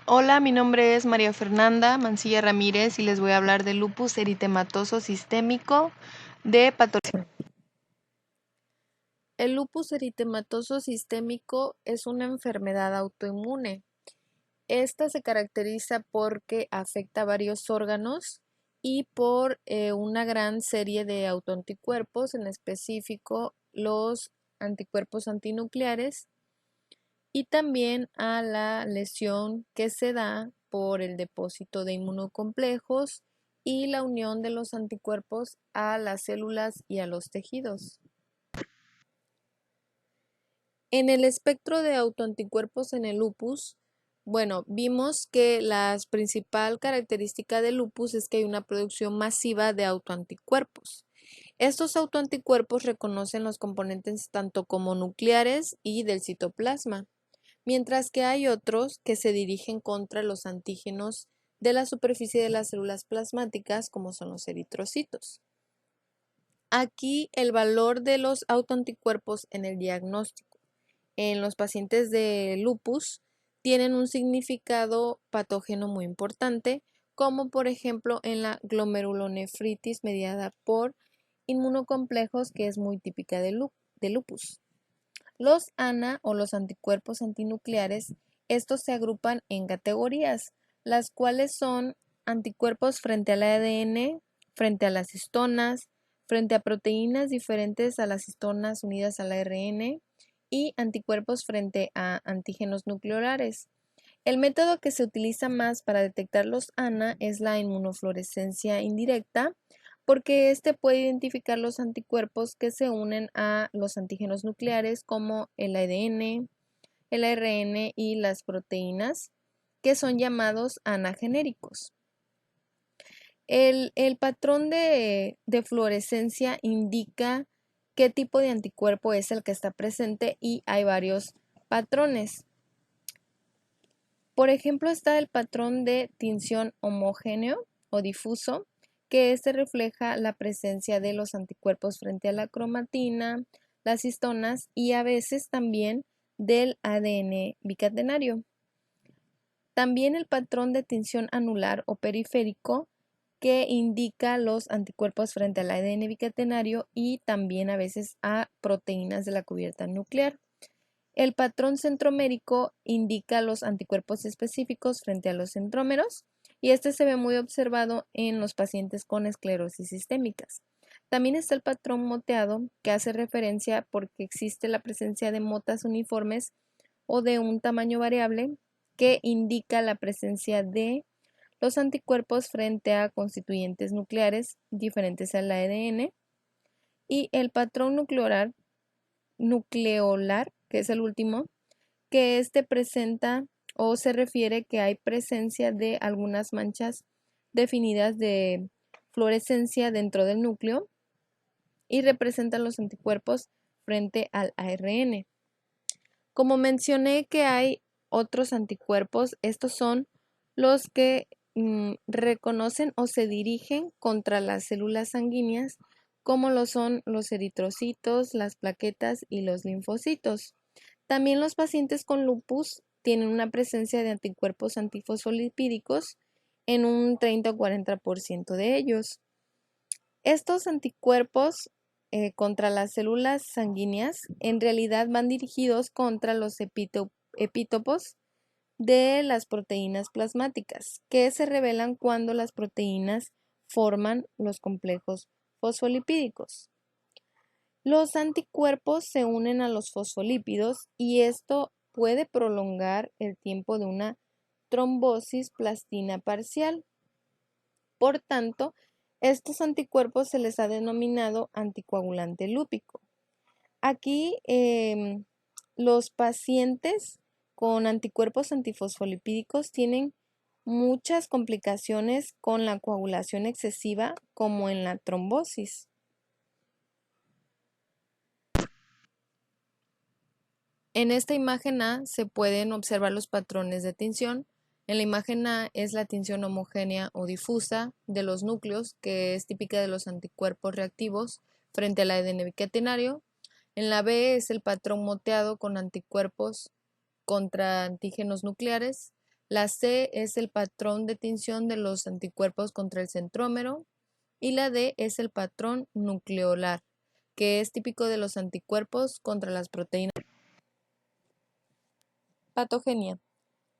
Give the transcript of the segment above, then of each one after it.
Hola, mi nombre es María Fernanda Mancilla Ramírez y les voy a hablar del lupus eritematoso sistémico de patología. El lupus eritematoso sistémico es una enfermedad autoinmune. Esta se caracteriza porque afecta varios órganos y por una gran serie de autoanticuerpos, en específico los anticuerpos antinucleares, y también a la lesión que se da por el depósito de inmunocomplejos y la unión de los anticuerpos a las células y a los tejidos. En el espectro de autoanticuerpos en el lupus, vimos que la principal característica del lupus es que hay una producción masiva de autoanticuerpos. Estos autoanticuerpos reconocen los componentes tanto como nucleares y del citoplasma, mientras que hay otros que se dirigen contra los antígenos de la superficie de las células plasmáticas, como son los eritrocitos. Aquí el valor de los autoanticuerpos en el diagnóstico en los pacientes de lupus tienen un significado patógeno muy importante, como por ejemplo en la glomerulonefritis mediada por inmunocomplejos, que es muy típica de lupus. Los ANA o los anticuerpos antinucleares, estos se agrupan en categorías, las cuales son anticuerpos frente al ADN, frente a las histonas, frente a proteínas diferentes a las histonas unidas al ARN y anticuerpos frente a antígenos nucleares. El método que se utiliza más para detectar los ANA es la inmunofluorescencia indirecta, porque este puede identificar los anticuerpos que se unen a los antígenos nucleares como el ADN, el ARN y las proteínas, que son llamados anagenéricos. El patrón de fluorescencia indica qué tipo de anticuerpo es el que está presente y hay varios patrones. Por ejemplo, está el patrón de tinción homogéneo o difuso, que este refleja la presencia de los anticuerpos frente a la cromatina, las histonas y a veces también del ADN bicatenario. También el patrón de tinción anular o periférico, que indica los anticuerpos frente al ADN bicatenario y también a veces a proteínas de la cubierta nuclear. El patrón centromérico indica los anticuerpos específicos frente a los centrómeros y este se ve muy observado en los pacientes con esclerosis sistémicas. También está el patrón moteado, que hace referencia porque existe la presencia de motas uniformes o de un tamaño variable que indica la presencia de los anticuerpos frente a constituyentes nucleares diferentes al ADN, y el patrón nucleolar, que es el último, que este presenta o se refiere que hay presencia de algunas manchas definidas de fluorescencia dentro del núcleo y representan los anticuerpos frente al ARN. Como mencioné que hay otros anticuerpos, estos son los que reconocen o se dirigen contra las células sanguíneas, como lo son los eritrocitos, las plaquetas y los linfocitos. También los pacientes con lupus tienen una presencia de anticuerpos antifosfolipídicos en un 30 o 40% de ellos. Estos anticuerpos contra las células sanguíneas en realidad van dirigidos contra los epítopos de las proteínas plasmáticas, que se revelan cuando las proteínas forman los complejos fosfolipídicos. Los anticuerpos se unen a los fosfolípidos y esto puede prolongar el tiempo de una trombosis plastina parcial. Por tanto, estos anticuerpos se les ha denominado anticoagulante lúpico. Aquí los pacientes con anticuerpos antifosfolipídicos tienen muchas complicaciones con la coagulación excesiva, como en la trombosis. En esta imagen A se pueden observar los patrones de tinción. En la imagen A es la tinción homogénea o difusa de los núcleos, que es típica de los anticuerpos reactivos frente al ADN bicatenario. En la B es el patrón moteado con anticuerpos contra antígenos nucleares. La C es el patrón de tinción de los anticuerpos contra el centrómero y la D es el patrón nucleolar, que es típico de los anticuerpos contra las proteínas. Patogenia.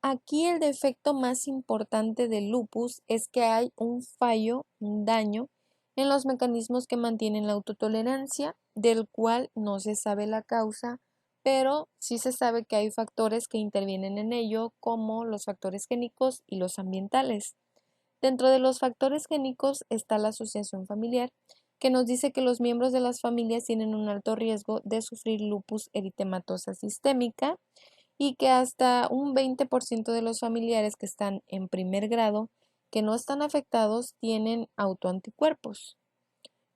Aquí el defecto más importante del lupus es que hay un fallo, un daño en los mecanismos que mantienen la autotolerancia, del cual no se sabe la causa, pero sí se sabe que hay factores que intervienen en ello, como los factores génicos y los ambientales. Dentro de los factores génicos está la asociación familiar, que nos dice que los miembros de las familias tienen un alto riesgo de sufrir lupus eritematosa sistémica y que hasta un 20% de los familiares que están en primer grado, que no están afectados, tienen autoanticuerpos.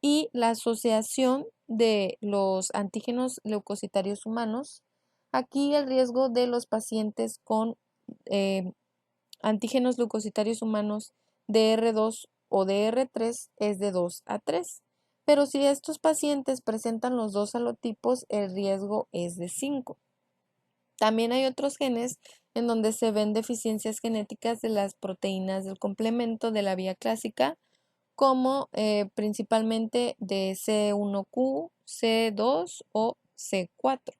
Y la asociación de los antígenos leucocitarios humanos, aquí el riesgo de los pacientes con antígenos leucocitarios humanos DR2 o DR3 es de 2 a 3. Pero si estos pacientes presentan los dos alotipos, el riesgo es de 5. También hay otros genes en donde se ven deficiencias genéticas de las proteínas del complemento de la vía clásica, como principalmente de C1Q, C2 o C4.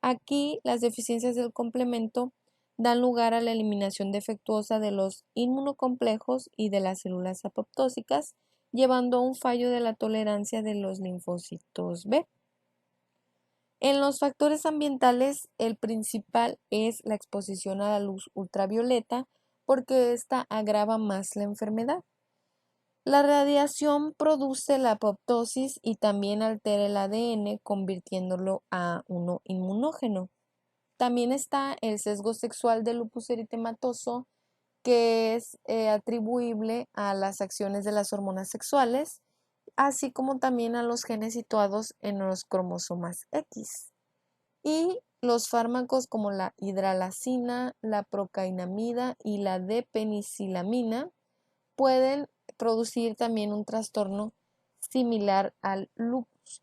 Aquí las deficiencias del complemento dan lugar a la eliminación defectuosa de los inmunocomplejos y de las células apoptósicas, llevando a un fallo de la tolerancia de los linfocitos B. En los factores ambientales, el principal es la exposición a la luz ultravioleta, porque esta agrava más la enfermedad. La radiación produce la apoptosis y también altera el ADN, convirtiéndolo a uno inmunógeno. También está el sesgo sexual del lupus eritematoso, que es atribuible a las acciones de las hormonas sexuales, así como también a los genes situados en los cromosomas X. Y los fármacos como la hidralazina, la procainamida y la D-penicilamina pueden producir también un trastorno similar al lupus.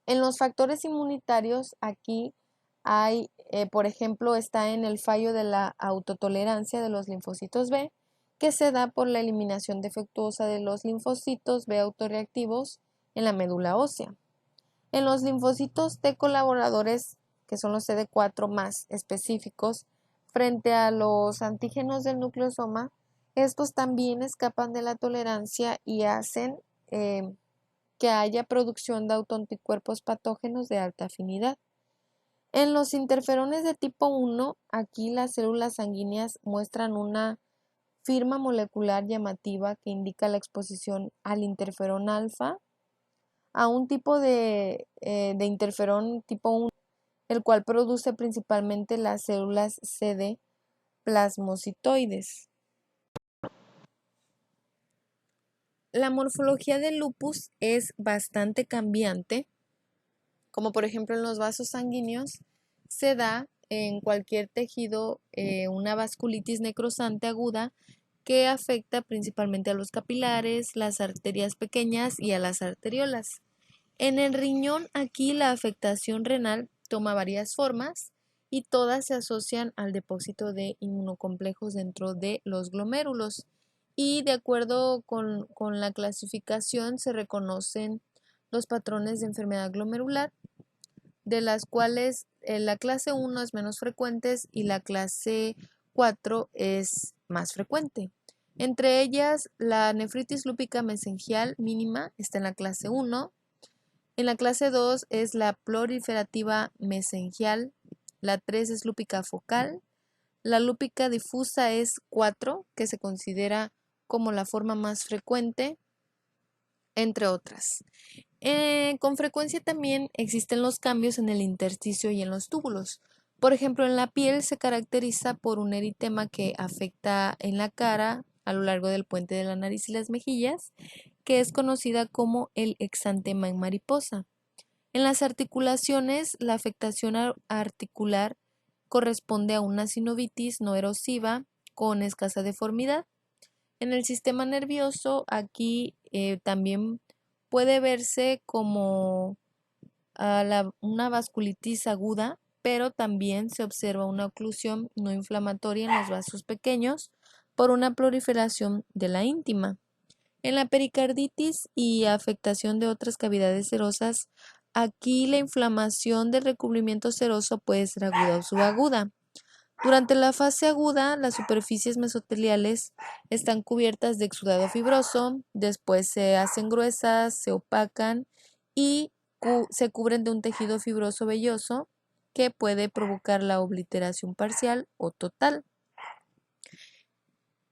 En los factores inmunitarios, aquí hay, por ejemplo, está en el fallo de la autotolerancia de los linfocitos B, que se da por la eliminación defectuosa de los linfocitos B autorreactivos en la médula ósea. En los linfocitos T colaboradores, que son los CD4 más específicos, frente a los antígenos del nucleosoma, estos también escapan de la tolerancia y hacen que haya producción de autoanticuerpos patógenos de alta afinidad. En los interferones de tipo 1, aquí las células sanguíneas muestran una firma molecular llamativa que indica la exposición al interferón alfa, a un tipo de interferón tipo 1, el cual produce principalmente las células CD plasmocitoides. La morfología del lupus es bastante cambiante, como por ejemplo en los vasos sanguíneos, se da en cualquier tejido una vasculitis necrosante aguda que afecta principalmente a los capilares, las arterias pequeñas y a las arteriolas. En el riñón, aquí la afectación renal toma varias formas y todas se asocian al depósito de inmunocomplejos dentro de los glomérulos. Y de acuerdo con la clasificación se reconocen los patrones de enfermedad glomerular, de las cuales la clase 1 es menos frecuente y la clase 4 es más frecuente. Entre ellas, la nefritis lúpica mesengial mínima está en la clase 1. En la clase 2 es la proliferativa mesengial, la 3 es lúpica focal, la lúpica difusa es 4, que se considera como la forma más frecuente, entre otras. Con frecuencia también existen los cambios en el intersticio y en los túbulos. Por ejemplo, en la piel se caracteriza por un eritema que afecta en la cara a lo largo del puente de la nariz y las mejillas, que es conocida como el exantema en mariposa. En las articulaciones, la afectación articular corresponde a una sinovitis no erosiva con escasa deformidad. En el sistema nervioso, aquí también puede verse como una vasculitis aguda pero también se observa una oclusión no inflamatoria en los vasos pequeños por una proliferación de la íntima. En la pericarditis y afectación de otras cavidades serosas, aquí la inflamación del recubrimiento seroso puede ser aguda o subaguda. Durante la fase aguda, las superficies mesoteliales están cubiertas de exudado fibroso, después se hacen gruesas, se opacan y se cubren de un tejido fibroso velloso que puede provocar la obliteración parcial o total.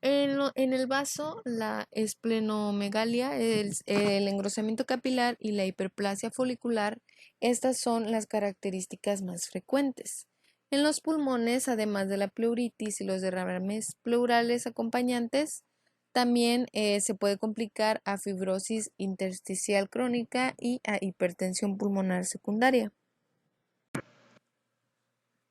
En el vaso, la esplenomegalia, el engrosamiento capilar y la hiperplasia folicular, estas son las características más frecuentes. En los pulmones, además de la pleuritis y los derrames pleurales acompañantes, también se puede complicar a fibrosis intersticial crónica y a hipertensión pulmonar secundaria.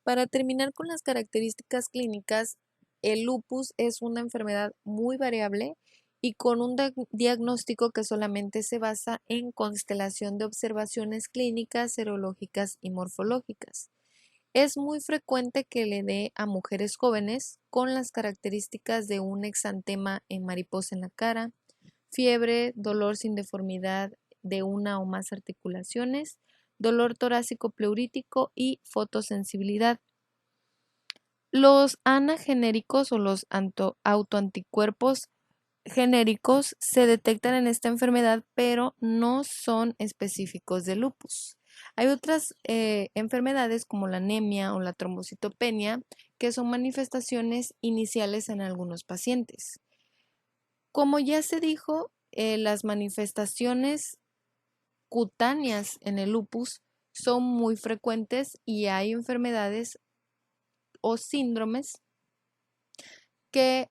Para terminar con las características clínicas, el lupus es una enfermedad muy variable y con un diagnóstico que solamente se basa en constelación de observaciones clínicas, serológicas y morfológicas. Es muy frecuente que le dé a mujeres jóvenes con las características de un exantema en mariposa en la cara, fiebre, dolor sin deformidad de una o más articulaciones, dolor torácico pleurítico y fotosensibilidad. Los anagenéricos o los autoanticuerpos genéricos se detectan en esta enfermedad, pero no son específicos de lupus. Hay otras enfermedades como la anemia o la trombocitopenia que son manifestaciones iniciales en algunos pacientes. Como ya se dijo, las manifestaciones cutáneas en el lupus son muy frecuentes y hay enfermedades o síndromes que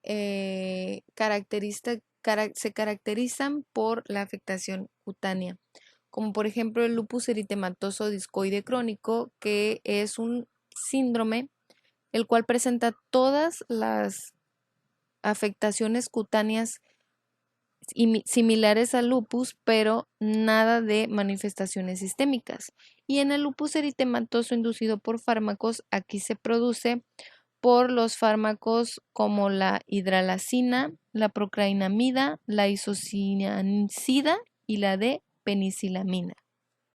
se caracterizan por la afectación cutánea, como por ejemplo el lupus eritematoso discoide crónico, que es un síndrome el cual presenta todas las afectaciones cutáneas similares al lupus, pero nada de manifestaciones sistémicas. Y en el lupus eritematoso inducido por fármacos, aquí se produce por los fármacos como la hidralazina, la procrainamida, la isocianida y la de penicilamina.